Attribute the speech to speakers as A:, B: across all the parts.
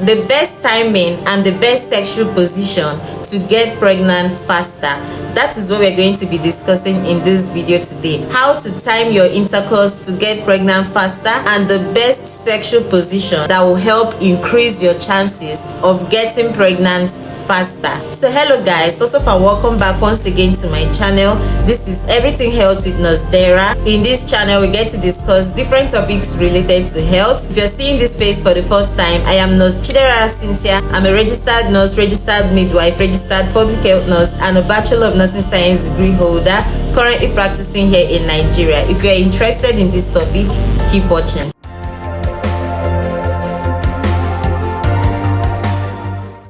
A: The best timing and the best sexual position to get pregnant faster. That is what we're going to be discussing in this video today. How to time your intercourse to get pregnant faster and the best sexual position that will help increase your chances of getting pregnant faster. So hello guys, what's up and welcome back once again to my channel. This is Everything Health with Nurse Dara. In this channel we get to discuss different topics related to health. If you're seeing this face for the first time, I am Nurse Cynthia. I'm a registered nurse, registered midwife, registered public health nurse, and a Bachelor of Nursing Science degree holder, currently practicing here in Nigeria. If you're interested in this topic, keep watching.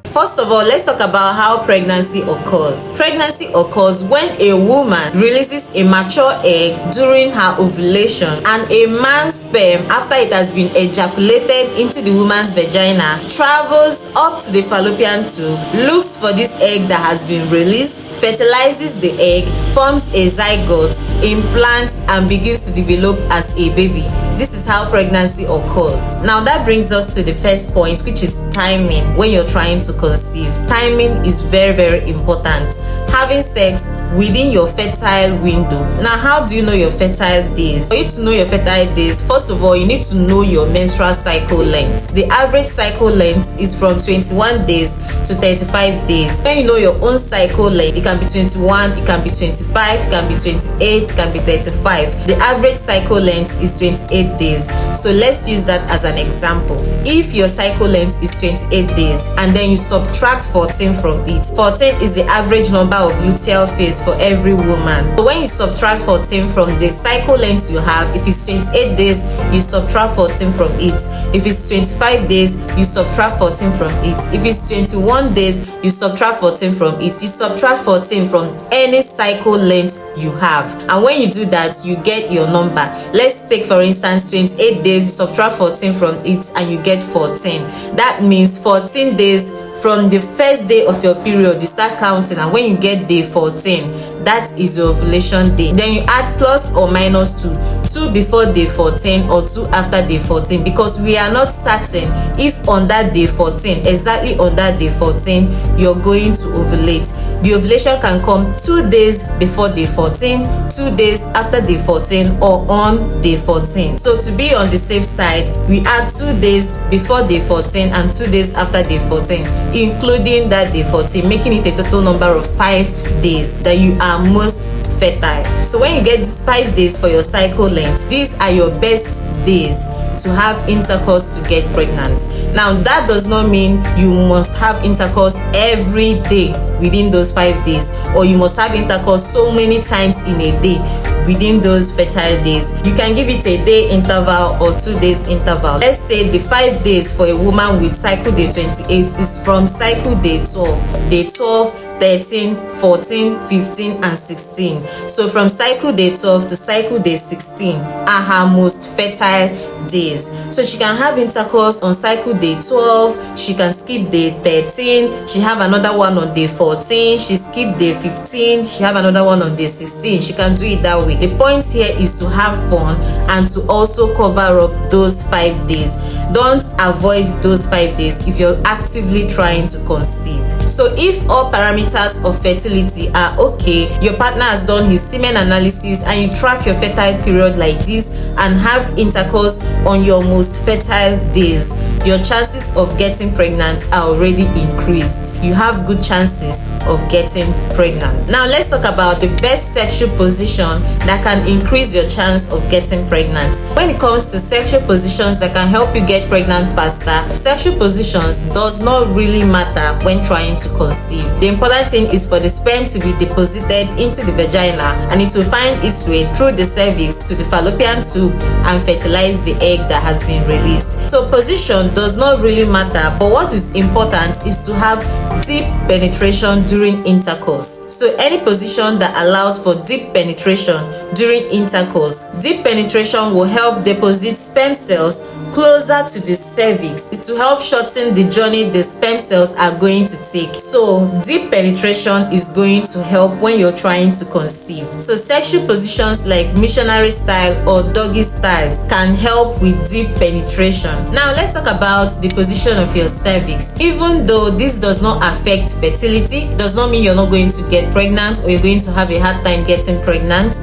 A: First of all, let's talk about how pregnancy occurs. Pregnancy occurs when a woman releases a mature egg during her ovulation, and a man's sperm, after it has been ejaculated into the woman's vagina, travels up to the fallopian tube, looks for this egg that has been released, fertilizes the egg, forms a zygote, implants, and begins to develop as a baby. This is how pregnancy occurs. Now that brings us to the first point, which is timing. When you're trying to conceive, timing is very important. Having sex within your fertile window. Now, how do you know your fertile days? For you to know your fertile days, first of all, you need to know your menstrual cycle length. The average cycle length is from 21 days to 35 days. When you know your own cycle length, it can be 21, it can be 25, it can be 28, it can be 35. The average cycle length is 28 days. So let's use that as an example. If your cycle length is 28 days and then you subtract 14 from it, 14 is the average number of luteal phase for every woman. So when you subtract 14 from the cycle length you have, if it's 28 days, you subtract 14 from it. If it's 25 days, you subtract 14 from it. If it's 21 days, you subtract 14 from it. You subtract 14 from any cycle length you have. And when you do that, you get your number. Let's take, for instance, 28 days, you subtract 14 from it and you get 14. That means 14 days from the first day of your period, you start counting, and when you get day 14, that is your ovulation day. Then you add plus or minus 2 before day 14 or 2 after day 14, because we are not certain if on that day 14, exactly on that day 14, you're going to ovulate. The ovulation can come 2 days before day 14, 2 days after day 14, or on day 14. So to be on the safe side, we add 2 days before day 14 and 2 days after day 14, including that day 14, making it a total number of 5 days that you are most fertile. So when you get these 5 days for your cycle length, these are your best days to have intercourse to get pregnant. Now that does not mean you must have intercourse every day within those 5 days, or you must have intercourse so many times in a day within those fertile days. You can give it a day interval or 2 days interval. Let's say the 5 days for a woman with cycle day 28 is from cycle day 12, 13, 14, 15, and 16. So from cycle day 12 to cycle day 16 are her most fertile days. So she can have intercourse on cycle day 12, she can skip day 13, she have another one on day 14, she skip day 15, she have another one on day 16. She can do it that way. The point here is to have fun and to also cover up those 5 days. Don't avoid those 5 days if you're actively trying to conceive. So if all parameters of fertility are okay, your partner has done his semen analysis, and you track your fertile period like this and have intercourse on your most fertile days, your chances of getting pregnant are already increased. You have good chances of getting pregnant. Now let's talk about the best sexual position that can increase your chance of getting pregnant. When it comes to sexual positions that can help you get pregnant faster, sexual positions does not really matter when trying to conceive. The important thing is for the sperm to be deposited into the vagina, and it will find its way through the cervix to the fallopian tube and fertilize the egg that has been released. So position does not really matter, but what is important is to have deep penetration during intercourse. So any position that allows for deep penetration during intercourse, deep penetration will help deposit sperm cells closer to the cervix. It will help shorten the journey the sperm cells are going to take. So deep penetration is going to help when you're trying to conceive. So sexual positions like missionary style or doggy styles can help with deep penetration. Now let's talk about the position of your cervix. Even though this does not affect fertility, does not mean you're not going to get pregnant or you're going to have a hard time getting pregnant,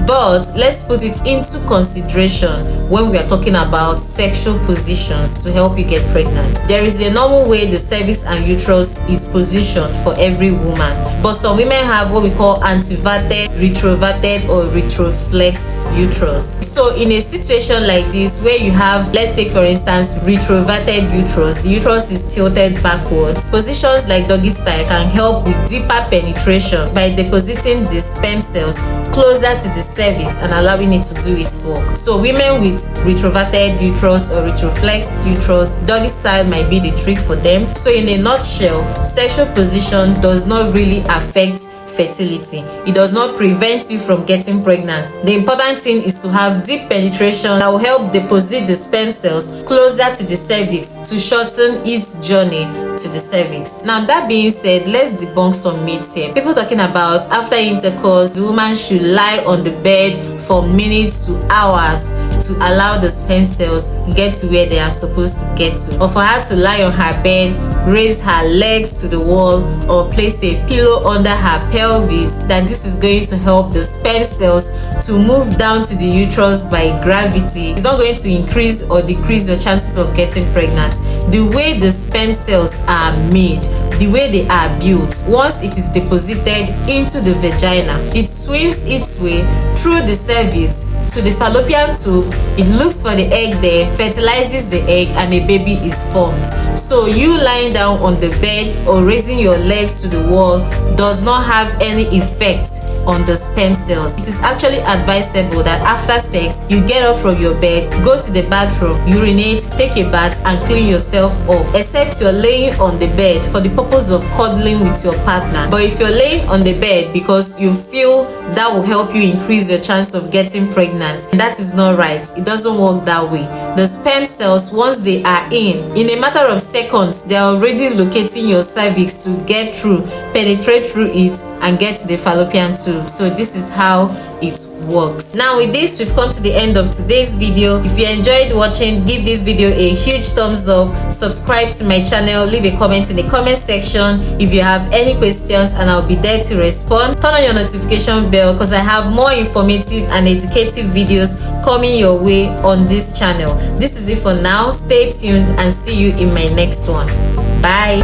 A: but let's put it into consideration when we are talking about sexual positions to help you get pregnant. There is a normal way the cervix and uterus is positioned for every woman, but some women have what we call anteverted, retroverted or retroflexed uterus. So in a situation like this where you have, let's take for instance, retroverted uterus, the uterus is tilted backwards, positions like doggy style can help with deeper penetration by depositing the sperm cells closer to the cervix and allowing it to do its work. So women with retroverted uterus or retroflexed uterus, doggy style might be the trick for them. So in a nutshell, sexual position does not really affect fertility. It does not prevent you from getting pregnant. The important thing is to have deep penetration that will help deposit the sperm cells closer to the cervix to shorten its journey to the cervix. Now that being said, let's debunk some myths here. People talking about after intercourse, the woman should lie on the bed for minutes to hours to allow the sperm cells get to where they are supposed to get to, or for her to lie on her bed, raise her legs to the wall, or place a pillow under her pelvis, that this is going to help the sperm cells to move down to the uterus by gravity. It's not going to increase or decrease your chances of getting pregnant. The way the sperm cells are made, the way they are built, once it is deposited into the vagina, it swims its way through the cervix to the fallopian tube. It looks for the egg there, fertilizes the egg, and a baby is formed. So you lying down on the bed or raising your legs to the wall does not have any effect on the sperm cells. It is actually advisable that after sex, you get up from your bed, go to the bathroom, urinate, take a bath, and clean yourself up, except you're laying on the bed for the purpose of cuddling with your partner. But if you're laying on the bed because you feel that will help you increase your chance of getting pregnant, that is not right. It doesn't work that way. The sperm cells, once they are in a matter of seconds, they are already locating your cervix to get through, penetrate through it, and get to the fallopian tube. So this is how it works. Now with this, we've come to the end of today's video. If you enjoyed watching, give this video a huge thumbs up, subscribe to my channel, leave a comment in the comment section if you have any questions, and I'll be there to respond. Turn on your notification bell because I have more informative and educative videos coming your way on this channel. This is it for now. Stay tuned and see you in my next one. Bye.